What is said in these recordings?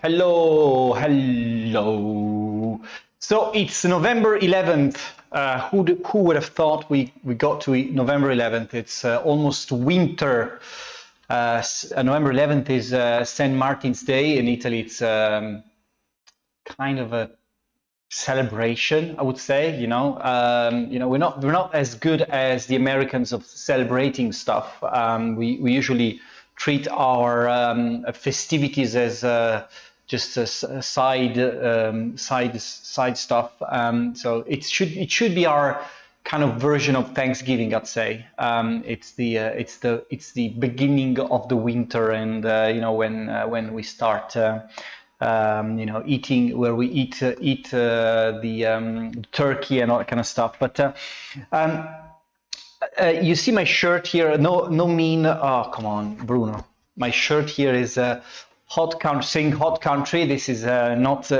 Hello, hello. So it's November 11th. Who would have thought we got to November 11th? It's almost winter. November 11th is St. Martin's Day. In Italy, it's kind of a celebration, I would say. We're not as good as the Americans of celebrating stuff. We usually treat our festivities as just a side stuff. So it should be our kind of version of Thanksgiving, I'd say. It's the beginning of the winter, and when we start eating, where we eat the turkey and all that kind of stuff. But you see my shirt here. No mean. Oh, come on, Bruno. My shirt here is hot country, saying hot country. This is not.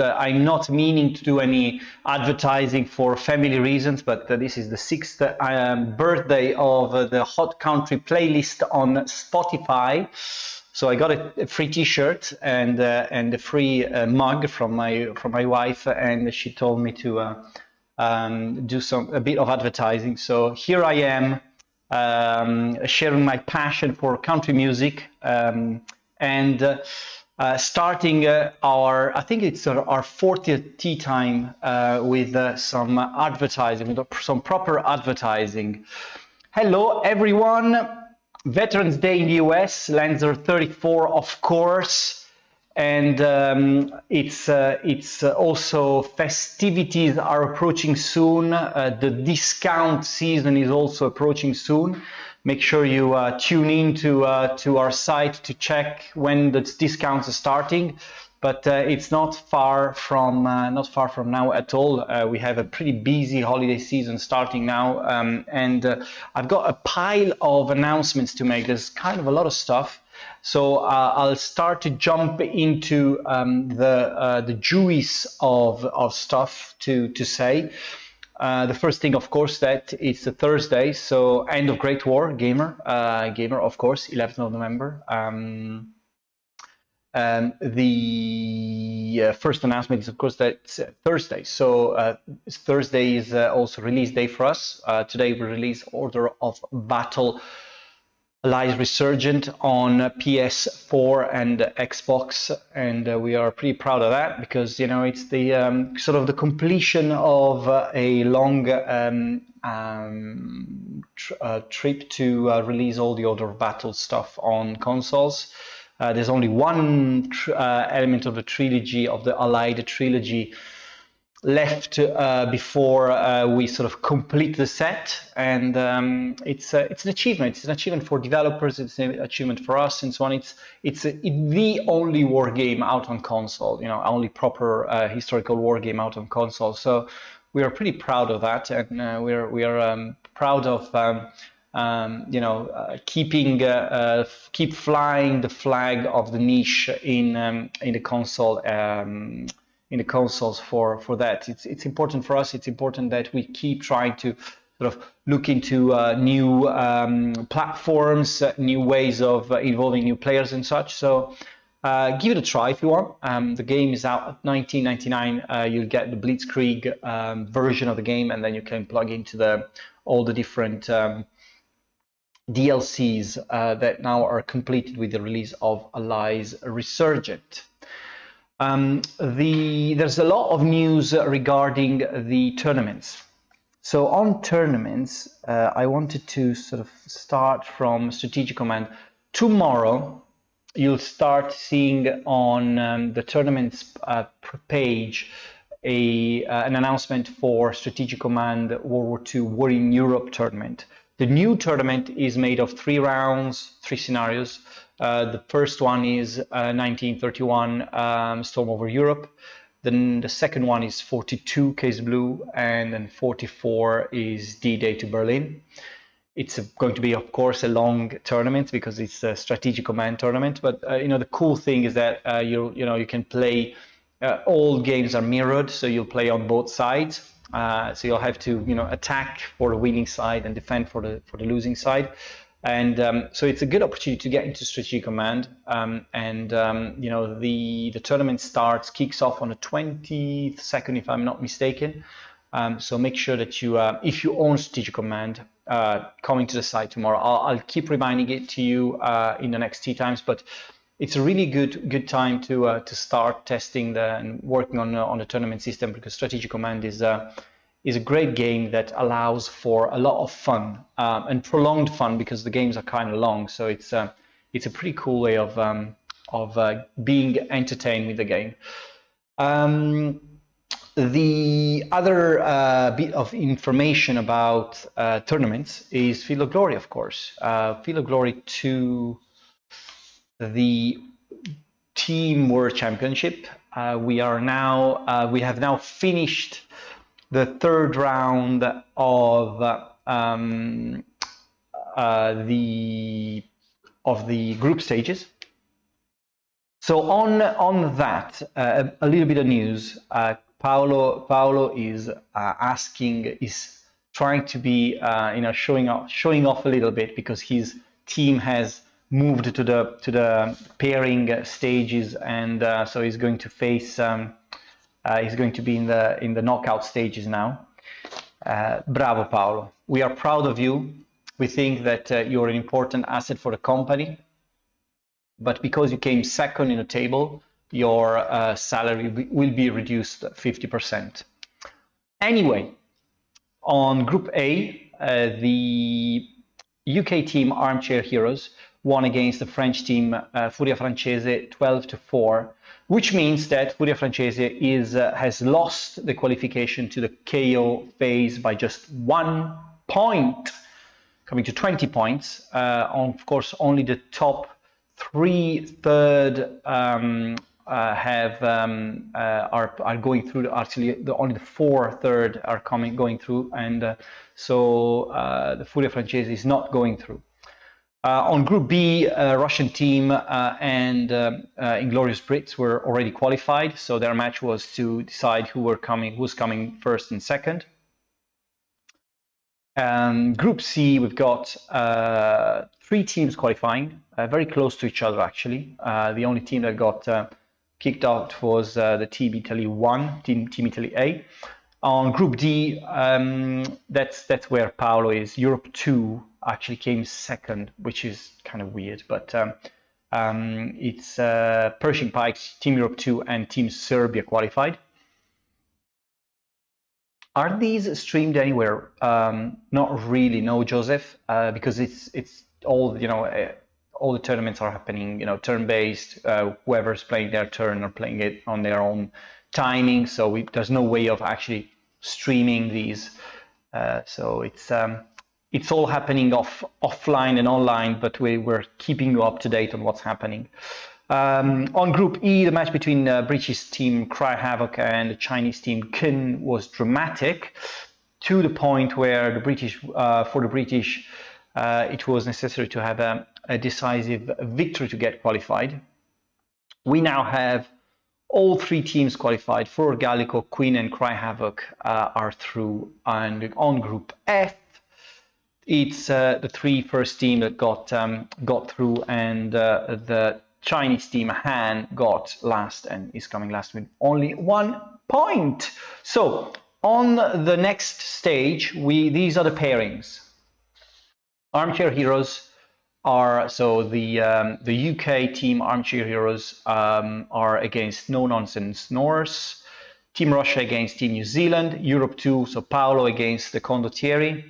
I'm not meaning to do any advertising for family reasons, but this is the 6th birthday of the hot country playlist on Spotify. So I got a free T-shirt and a free mug from my wife, and she told me to do a bit of advertising. So here I am, sharing my passion for country music, and starting I think it's our 40th tea time with some advertising, with some proper advertising. Hello everyone. Veterans Day in the US, Lancer 34, of course, and it's also festivities are approaching soon. The discount season is also approaching soon. Make sure you tune in to our site to check when the discounts are starting. But it's not far from now at all. We have a pretty busy holiday season starting now, and I've got a pile of announcements to make. There's kind of a lot of stuff, so I'll start to jump into the juice of stuff to say. The first thing, of course, that it's a Thursday, so end of Great War, gamer, of course, 11th of November. The first announcement is, of course, that it's Thursday. So Thursday is also release day for us. Today we release Order of Battle Allies Resurgent on PS4 and Xbox, and we are pretty proud of that because it's the sort of the completion of a long trip to release all the Order of Battle stuff on consoles. There's only one element of the trilogy, of the Allied trilogy, left before we sort of complete the set, and it's an achievement. It's an achievement for developers. It's an achievement for us, and so on. It's the only war game out on console. Only proper historical war game out on console. So we are pretty proud of that, and we are proud of. Keep flying the flag of the niche in the console, in the consoles for that. It's important for us. It's important that we keep trying to sort of look into new platforms, new ways of involving new players and such. So give it a try if you want. The game is out at $19.99. You'll get the Blitzkrieg version of the game, and then you can plug into all the different DLCs that now are completed with the release of Allies Resurgent. There's a lot of news regarding the tournaments. So on tournaments, I wanted to sort of start from Strategic Command. Tomorrow, you'll start seeing on the tournaments page an announcement for Strategic Command World War II War in Europe tournament. The new tournament is made of 3 rounds, 3 scenarios. The first one is 1931 Storm over Europe. Then the second one is 42 Case Blue, and then 44 is D-Day to Berlin. It's going to be, of course, a long tournament because it's a Strategic Command tournament. But the cool thing is that you can play. All games are mirrored, so you'll play on both sides. So you'll have to attack for the winning side and defend for the losing side. And so it's a good opportunity to get into strategic command. You know, the tournament kicks off on the 22nd, if I'm not mistaken. So make sure that you, if you own strategic command, coming to the site tomorrow. I'll keep reminding it to you in the next tea times, but it's a really good time to start testing and working on the tournament system, because strategic command is a great game that allows for a lot of fun and prolonged fun, because the games are kind of long. So it's a pretty cool way of being entertained with the game. The other bit of information about tournaments is Field of Glory, of course. Field of Glory 2, the Team World Championship. We have now finished the third round of the group stages. So on that, a little bit of news. Paolo is trying to be showing off a little bit, because his team has moved to the pairing stages, and so he's going to face he's going to be in the knockout stages now. Bravo, Paolo. We are proud of you. We think that you're an important asset for the company, but because you came second in the table, your salary will be reduced 50%. Anyway, on Group A, the UK team Armchair Heroes won against the French team Furia Francese 12-4, which means that Furia Francese has lost the qualification to the KO phase by just 1 point, coming to 20 points. Of course, only the top 3 third are going through. Actually, only the 4 third are going through, and so the Furia Francese is not going through. On Group B, Russian team and Inglorious Brits were already qualified, so their match was to decide who's coming first and second. Group C, we've got 3 teams qualifying, very close to each other actually. The only team that got kicked out was the Team Italy 1, Team Italy A. On Group D, that's where Paolo is. Europe 2 actually came second, which is kind of weird, but it's Pershing Pikes, Team Europe 2 and Team Serbia qualified. Are these streamed anywhere? Not really, no, Joseph, because it's all, all the tournaments are happening, turn-based. Whoever's playing their turn are playing it on their own timing, so there's no way of actually streaming these. So it's all happening offline and online, but we're keeping you up to date on what's happening. On Group E, the match between British team Cry Havoc and the Chinese team Kin was dramatic, to the point where for the British, it was necessary to have a decisive victory to get qualified. We now have all 3 teams qualified. For Gallico, Queen and Cry Havoc are through. And on Group F, it's the 3 first team that got through, and the Chinese team Han got last and is coming last with only 1 point. So on the next stage, these are the pairings. Armchair Heroes are, so the UK team Armchair Heroes are against No Nonsense Norse, Team Russia against Team New Zealand, Europe 2, so Paolo against the Condottieri,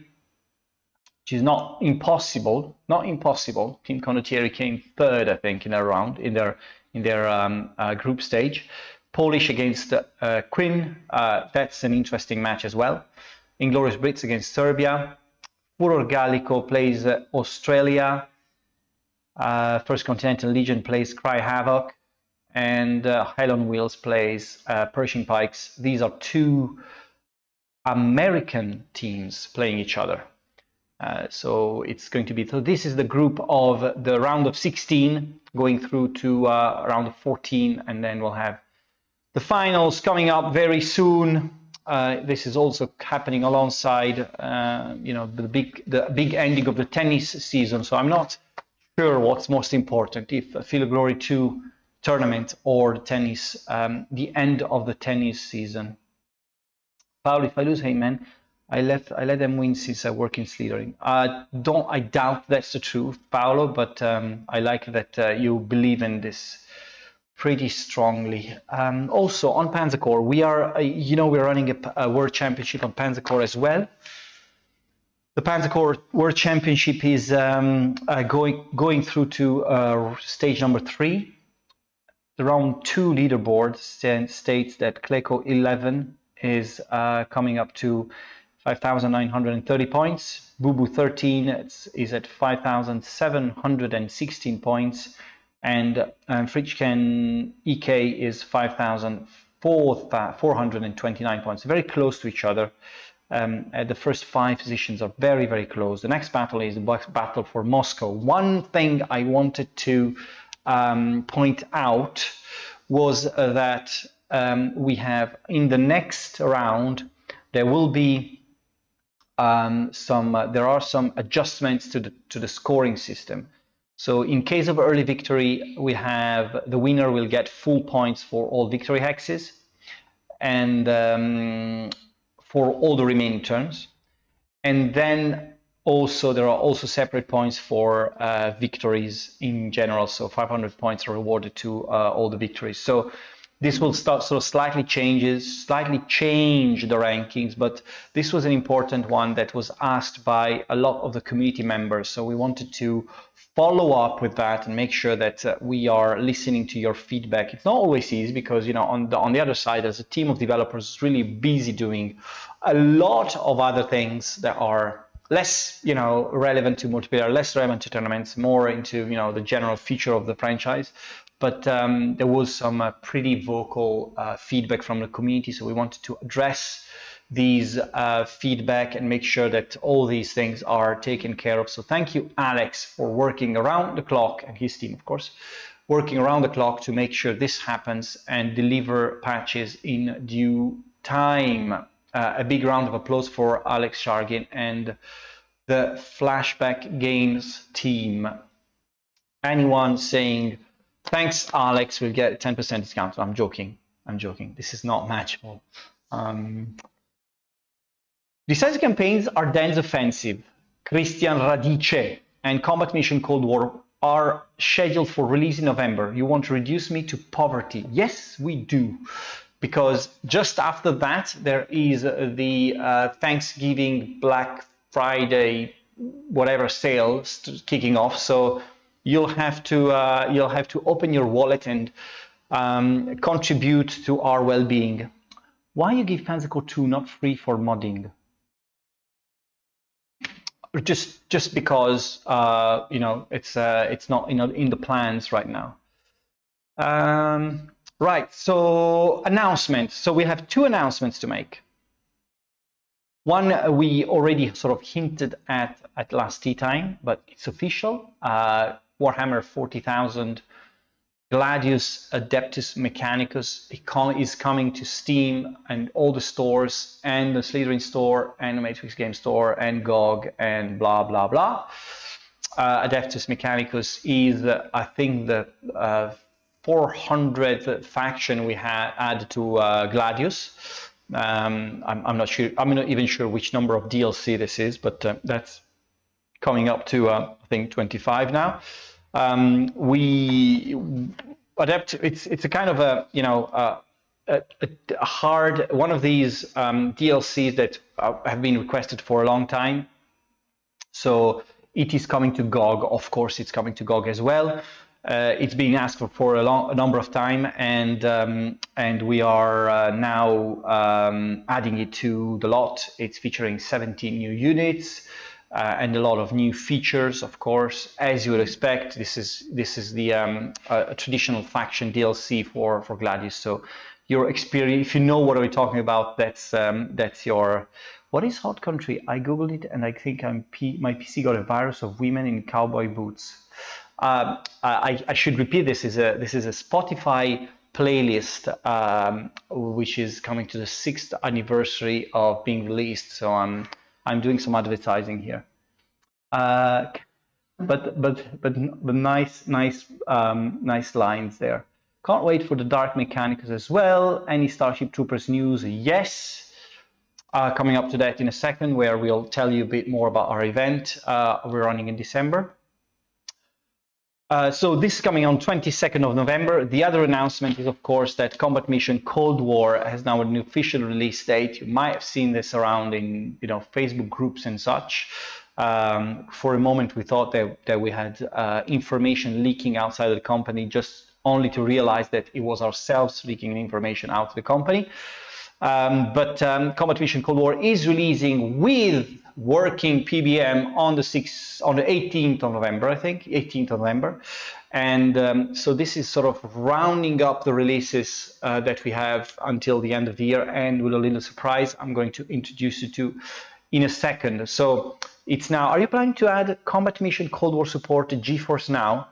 which is not impossible. Team Condottieri came third, I think, in their round, in their group stage. Polish against Quinn, that's an interesting match as well. Inglorious Brits against Serbia. Furor Gallico plays Australia. First Continental Legion plays Cry Havoc, and Hell on Wheels plays Pershing Pikes. These are 2 American teams playing each other. So it's going to be, so this is the group of the round of 16 going through to round of 14, and then we'll have the finals coming up very soon. this is also happening alongside, you know, the big ending of the tennis season. So I'm not sure what's most important, if a Field of Glory 2 tournament or tennis, the end of the tennis season. Paolo, if I lose, hey man, I let them win since I work in Slitherine. I doubt that's the truth, Paolo, but I like that you believe in this pretty strongly. Also on Panzer Corps, we are, you know, we're running a World Championship on Panzer Corps as well. The Panzer Corps World Championship is going through to stage number 3. The round 2 leaderboard states that Kleco 11 is coming up to 5,930 points. Bubu 13 is at 5,716 points, and Fritschken EK is 5,429 points. Very close to each other. The first 5 positions are very, very close. The next battle is the battle for Moscow. One thing I wanted to point out was that we have in the next round there will be there are some adjustments to the scoring system. So in case of early victory, we have the winner will get full points for all victory hexes and for all the remaining turns, and then also there are also separate points for victories in general. So 500 points are awarded to all the victories. So this will start sort of slightly change the rankings, but this was an important one that was asked by a lot of the community members. So we wanted to follow up with that and make sure that we are listening to your feedback. It's not always easy because, you know, on the other side, there's a team of developers really busy doing a lot of other things that are less, you know, relevant to multiplayer, less relevant to tournaments, more into, you know, the general feature of the franchise. But there was some pretty vocal feedback from the community, so we wanted to address these feedback and make sure that all these things are taken care of. So thank you, Alex, for working around the clock, and his team, of course, working around the clock to make sure this happens and deliver patches in due time. A big round of applause for Alex Shargin and the Flashback Games team. Anyone saying, thanks, Alex, will get a 10% discount. I'm joking. I'm joking. This is not matchable. Decisive campaigns are dense offensive, Christian Radice, and combat mission Cold War are scheduled for release in November. You want to reduce me to poverty? Yes, we do. Because just after that, there is the Thanksgiving, Black Friday, whatever sales kicking off. So you'll have to open your wallet and contribute to our well-being. Why you give Panzer Corps 2 not free for modding? Just because you know, it's not, you know, in the plans right now. Right. So announcements. So we have 2 announcements to make. One we already sort of hinted at last tea time, but it's official. Warhammer 40,000 Gladius Adeptus Mechanicus is coming to Steam and all the stores, and the Slitherine store, and the Matrix Game Store, and GOG, and blah, blah, blah. Adeptus Mechanicus is, I think, the 400th faction we had added to Gladius. I'm not sure. I'm not even sure which number of DLC this is, but that's coming up to I think 25 now. We adapt. It's a kind of a, you know, a hard one of these DLCs that have been requested for a long time. So it is coming to GOG. Of course, it's coming to GOG as well. It's being asked for a number of time, and we are now adding it to the lot. It's featuring 17 new units and a lot of new features, of course, as you would expect. This is the a traditional faction DLC for Gladius. So your experience, if you know what we're talking about, that's your. What is Hot Country? I googled it, and I think my PC got a virus of women in cowboy boots. I should repeat, this is a Spotify playlist, which is coming to the 6th anniversary of being released. So I'm doing some advertising here. But nice lines there. Can't wait for the Dark Mechanicus as well. Any Starship Troopers news? Yes. Coming up to that in a second, where we'll tell you a bit more about our event we're running in December. So this is coming on 22nd of November. The other announcement is, of course, that Combat Mission Cold War has now an official release date. You might have seen this around in Facebook groups and such. For a moment, we thought that we had information leaking outside of the company, just only to realize that it was ourselves leaking information out of the company. But Combat Mission Cold War is releasing with working PBM on the 18th of November, I think, 18th of November. And so this is sort of rounding up the releases that we have until the end of the year. And with a little surprise, I'm going to introduce you to in a second. So it's now, are you planning to add Combat Mission Cold War support to GeForce Now?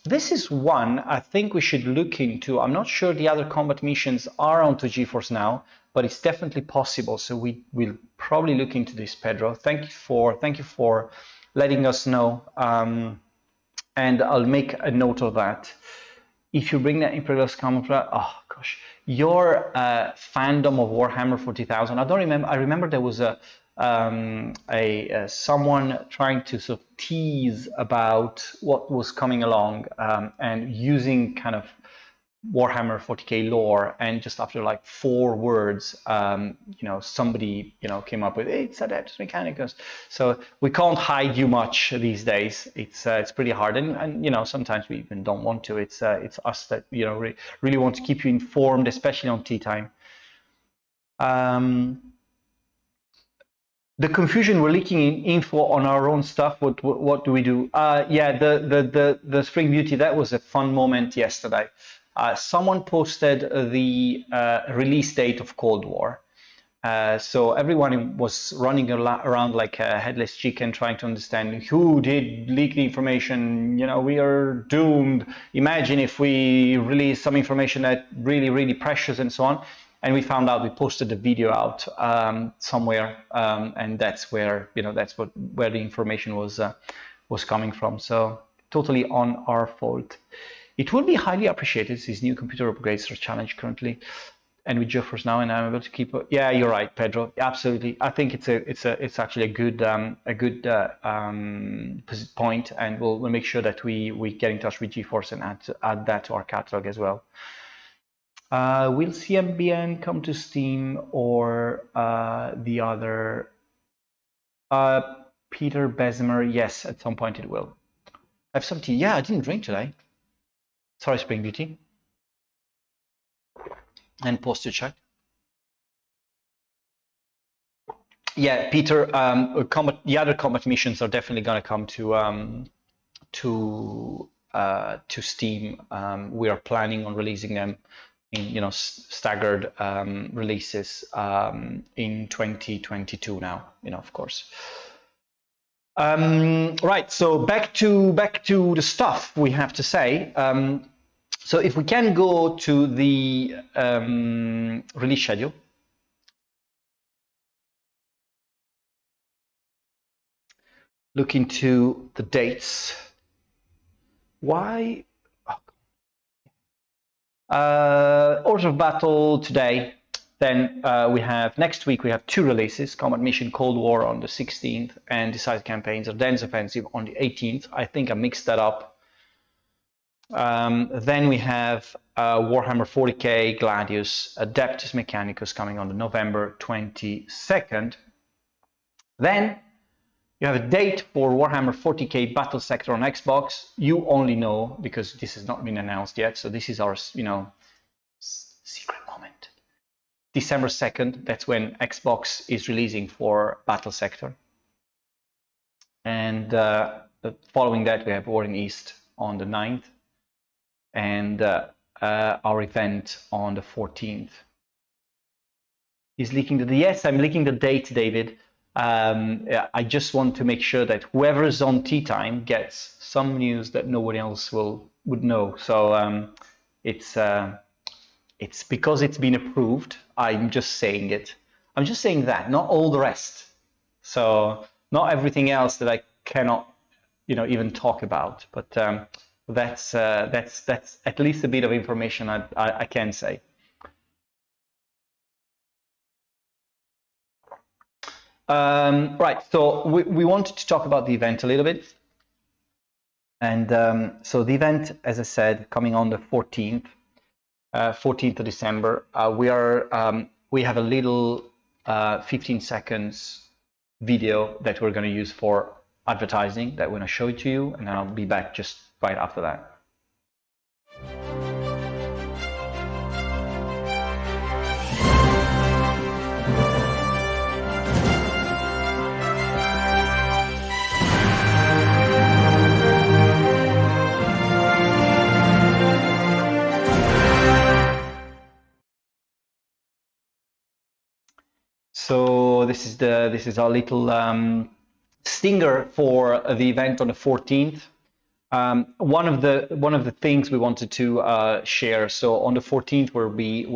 This is one I think we should look into. I'm not sure the other combat missions are onto GeForce Now, but it's definitely possible. So we will probably look into this, Pedro. Thank you for letting us know. And I'll make a note of that. If you bring that Imperialist camouflage, oh gosh, your fandom of Warhammer 40,000. I don't remember. I remember there was someone trying to sort of tease about what was coming along and using kind of Warhammer 40k lore, and just after like 4 words, somebody came up with it's Adeptus Mechanicus. So we can't hide you much these days. It's pretty hard, and sometimes we even don't want to. It's us that really want to keep you informed, especially on tea time. The confusion, we're leaking info on our own stuff. What do we do? Yeah, the Spring Beauty, that was a fun moment yesterday. Someone posted the release date of Cold War. So everyone was running around like a headless chicken, trying to understand who did leak the information. We are doomed. Imagine if we release some information that really precious and so on. And we found out, we posted the video out somewhere, and that's where where the information was coming from. So totally on our fault. It would be highly appreciated. These new computer upgrades are challenged currently, and with GeForce Now, and I'm able to keep. Yeah, you're right, Pedro. Absolutely, I think it's actually a good point, and we'll make sure that we get in touch with GeForce and add that to our catalog as well. Will CMBN come to Steam or the other? Peter Bessemer, yes, at some point it will. Have some tea. Yeah, I didn't drink today. Sorry, Spring Beauty. And post to check. Yeah, Peter. The other combat missions are definitely going to come to Steam. We are planning on releasing them in staggered releases in 2022 now, of course. Right, so back to the stuff we have to say. So if we can go to the release schedule. Look into the dates. Why? Order of battle today. Then next week we have 2 releases: Combat Mission Cold War on the 16th and Decisive Campaigns or Dense Offensive on the 18th. I think I mixed that up. Then we have Warhammer 40k, Gladius, Adeptus Mechanicus coming on the November 22nd. Then you have a date for Warhammer 40k Battle Sector on Xbox. You only know because this has not been announced yet. So this is our, secret moment. December 2nd, that's when Xbox is releasing for Battle Sector. And following that, we have War in East on the 9th. And our event on the 14th. He's leaking yes, I'm leaking the date, David. I just want to make sure that whoever is on tea time gets some news that nobody else will would know. So it's because it's been approved. I'm just saying it. I'm just saying that, not all the rest. So not everything else that I cannot, even talk about. But that's at least a bit of information I can say. Right. So we wanted to talk about the event a little bit. And so the event, as I said, coming on the 14th of December, we have a little 15 seconds video that we're going to use for advertising that we're going to show it to you, and then I'll be back just right after that. So this is our little stinger for the event on the 14th. One of the things we wanted to share. So on the 14th, we'll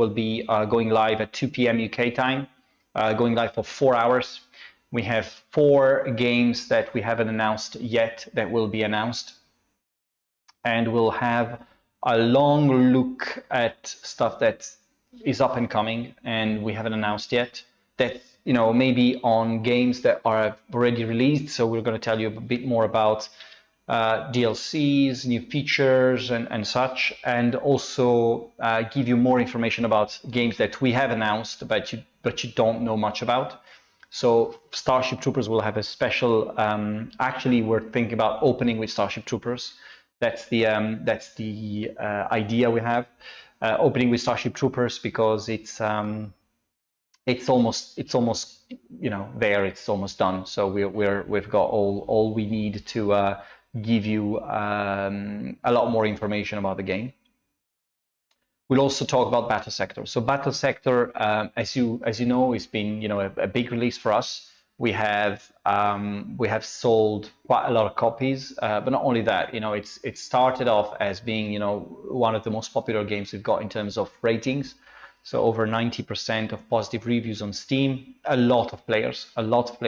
be going live at 2 p.m. UK time, going live for 4 hours. We have 4 games that we haven't announced yet that will be announced, and we'll have a long look at stuff that is up and coming and we haven't announced yet. That maybe on games that are already released. So we're going to tell you a bit more about DLCs, new features, and such, and also give you more information about games that we have announced but you don't know much about. So Starship Troopers will have a special. Actually, we're thinking about opening with Starship Troopers. That's the idea we have. Opening with Starship Troopers because it's almost there. It's almost done. So we've got all we need to give you a lot more information about the game. We'll also talk about Battle Sector. So Battle Sector, as you know, has been a big release for us. We have sold quite a lot of copies, but not only that. It started off as being one of the most popular games we've got in terms of ratings. So over 90% of positive reviews on Steam. A lot of players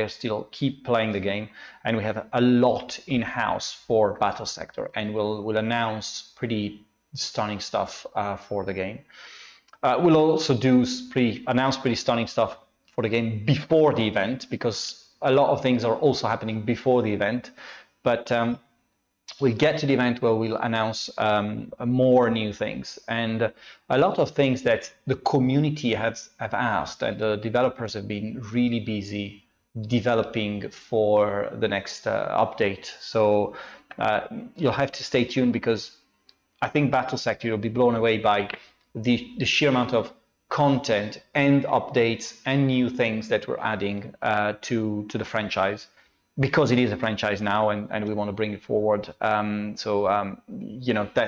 still keep playing the game, and we have a lot in-house for Battle Sector, and we'll announce pretty stunning stuff for the game. We'll also announce pretty stunning stuff for the game before the event, because a lot of things are also happening before the event. But we'll get to the event where we'll announce more new things, and a lot of things that the community have asked, and the developers have been really busy developing for the next update. So you'll have to stay tuned, because I think Battle Sector, you'll be blown away by the sheer amount of content and updates and new things that we're adding to the franchise, because it is a franchise now, and we want to bring it forward. That's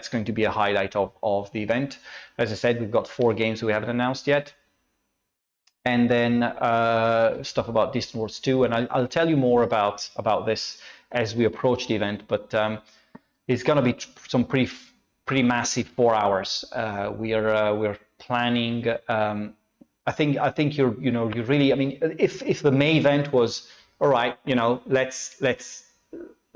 going to be a highlight of the event. As I said, we've got 4 games we haven't announced yet, and then stuff about Distant Worlds 2, and I'll tell you more about this as we approach the event. But it's going to be some pretty massive 4 hours. We're planning. I think you're really. I mean, if the May event was all right, let's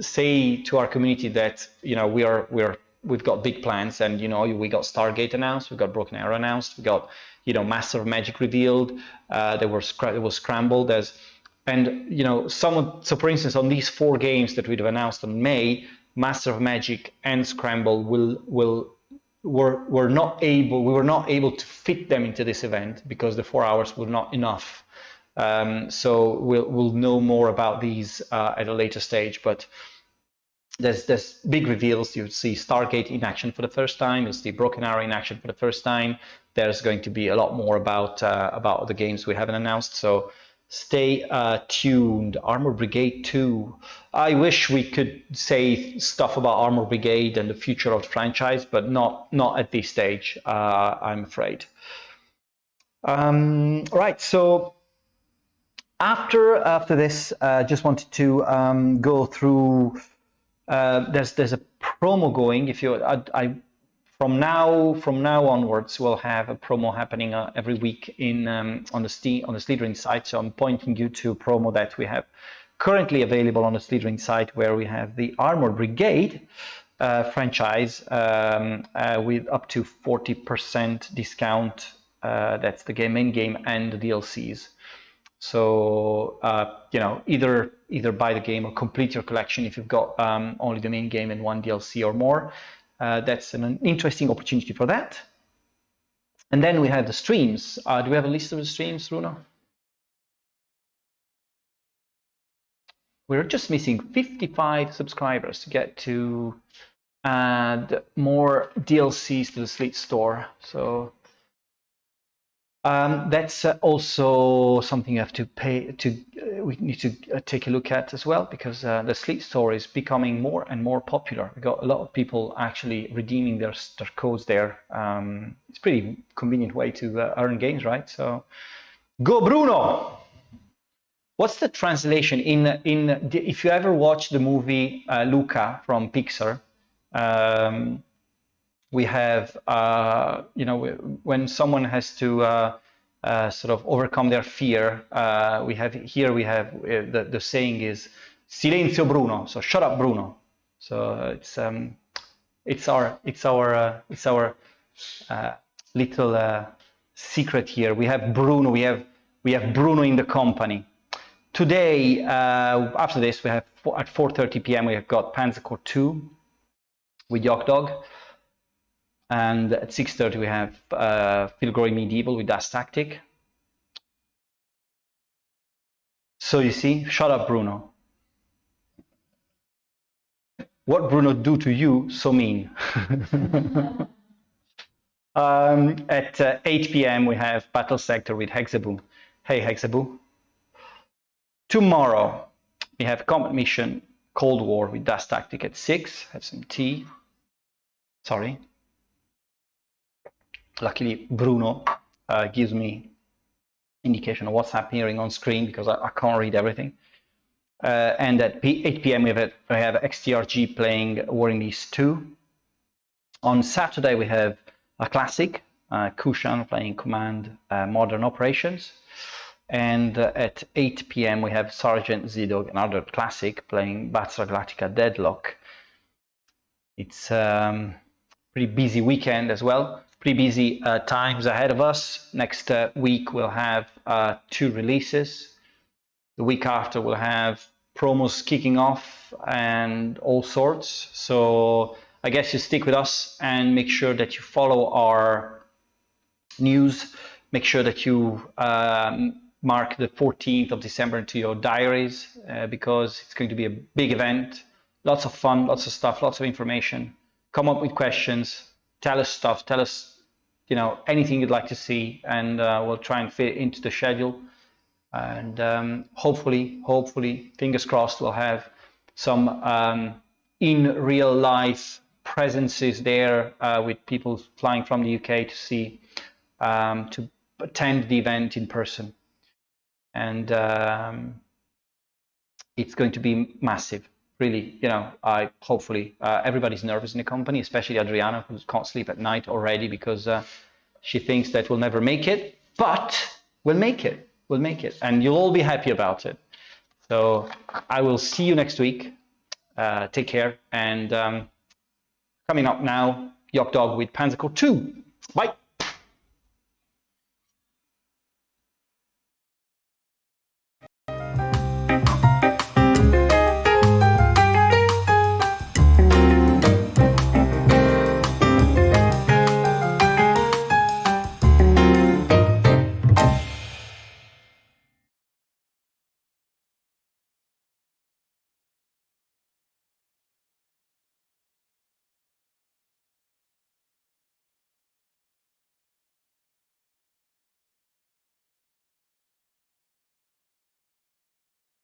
say to our community that we've got big plans, and we got Stargate announced, we got Broken Arrow announced, we got Master of Magic revealed, there was Scrambled so for instance, on these 4 games that we'd have announced in May, Master of Magic and Scramble we were not able to fit them into this event because the 4 hours were not enough. So we'll know more about these at a later stage, but there's big reveals. You'll see Stargate in action for the first time. You'll see Broken Arrow in action for the first time. There's going to be a lot more about the games we haven't announced. So stay tuned. Armor Brigade 2. I wish we could say stuff about Armor Brigade and the future of the franchise, but not at this stage, I'm afraid. Right. So after this, just wanted to go through there's a promo going. If you, from now onwards, we'll have a promo happening every week in on the Slitherine site. So I'm pointing you to a promo that we have currently available on the Slitherine site, where we have the Armored Brigade franchise with up to 40% discount. That's the main game and the DLCs. So you know, either buy the game or complete your collection if you've got only the main game and one DLC or more. That's an interesting opportunity for that. And then we have the streams. Do we have a list of the streams, Bruno? We're just missing 55 subscribers to get to add more DLCs to the Slate store. So that's also something you have to we need to take a look at as well, because the Slate store is becoming more and more popular. We got a lot of people actually redeeming their codes there. It's a pretty convenient way to earn games, right? So go Bruno! What's the translation if you ever watch the movie Luca from Pixar? We have, you know, when someone has to sort of overcome their fear, we have the saying is "Silenzio Bruno," so shut up, Bruno. So it's our little secret here. We have Bruno. We have Bruno in the company. Today, after this, we have at 4:30 p.m. we have got Panzer Corps 2 with Yok Dog. And at 6:30 we have Filgroi Medieval with Das Tactic. So you see, shut up, Bruno. What Bruno do to you so mean? At 8 p.m. we have Battle Sector with Hexaboo. Hey, Hexaboo. Tomorrow we have Combat Mission Cold War with Das Tactic at 6. Have some tea. Sorry. Luckily, Bruno gives me indication of what's happening on screen, because I can't read everything. And at 8 p.m. we have XTRG playing War in East 2. On Saturday we have a classic, Kushan playing Command Modern Operations. And at 8 p.m. we have Sergeant Zidog, another classic, playing Battlestar Galactica Deadlock. It's pretty busy weekend as well. Pretty busy times ahead of us. Next week we'll have 2 releases. The week after we'll have promos kicking off and all sorts. So I guess you stick with us and make sure that you follow our news. Make sure that you mark the 14th of December into your diaries, because it's going to be a big event. Lots of fun, lots of stuff, lots of information. Come up with questions. Tell us stuff. Tell us, you know, anything you'd like to see, and we'll try and fit it into the schedule. And hopefully, fingers crossed, we'll have some in real life presences there with people flying from the UK to see, to attend the event in person. And it's going to be massive. Really, you know, hopefully everybody's nervous in the company, especially Adriana, who can't sleep at night already because she thinks that we'll never make it. But we'll make it. We'll make it, and you'll all be happy about it. So I will see you next week. Take care. And coming up now, Yok Dog with Panzer Corps 2. Bye.